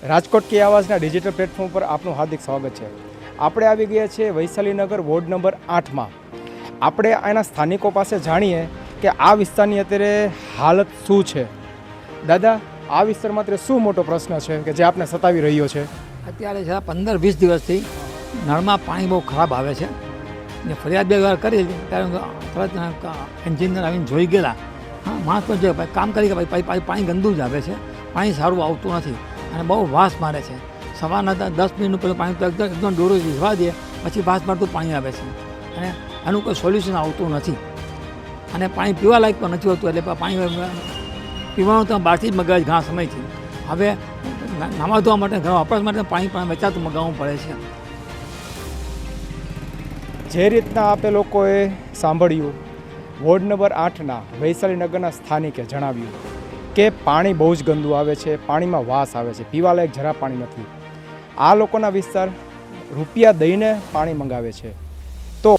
રાજકોટ કી આવાજના digital platform પર આપનું હાર્દિક સ્વાગત છે। આપણે આવી ગયા છીએ વૈશાલીનગર વોર્ડ નંબર 8માં। આપણે આના સ્થાનિકો પાસે જાણીએ કે આ વિસ્તારની અત્યારે હાલત શું છે। દાદા, આ વિસ્તારમાં અત્યારે શું મોટો પ્રશ્ન છે કે જે આપને સતાવી રહ્યો છે? અત્યારે છે 15-20 દિવસથી નળમાં પાણી બહુ ખરાબ આવે છે ને ફરિયાદ બે વાર કરી ત્યારે તરત એન્જિનિયર આવીને જોઈ ગયેલા। હા, માણસ પણ જો કામ કરી કે ભાઈ પાણી ગંદુ જ આવે છે, પાણી સારું આવતું નથી અને બહુ વાસ મારે છે। સવારના 10 મિનિટનું પેલું પાણી તો એકદમ ડોરો વિસવા દે પછી વાસ મારતું પાણી આવે છે અને આનું કોઈ સોલ્યુશન આવતું નથી અને પાણી પીવા લાયક પણ નથી હોતું। એટલે પાણી પીવાનું તો બહારથી જ મગાવે ઘણા સમયથી। હવે નાવા ધોવા માટે ઘણા વપરાશ માટે પાણી પણ વેચાતું મગાવવું પડે છે। જે રીતના આપે લોકોએ સાંભળ્યું, વોર્ડ નંબર 8ના વૈશાલીનગરના સ્થાનિકે જણાવ્યું કે પાણી બહુ જ ગંદુ આવે છે, પાણીમાં વાસ આવે છે, પીવાલાયક જરા પાણી નથી। આ લોકોના વિસ્તાર રૂપિયા દઈને પાણી મંગાવે છે।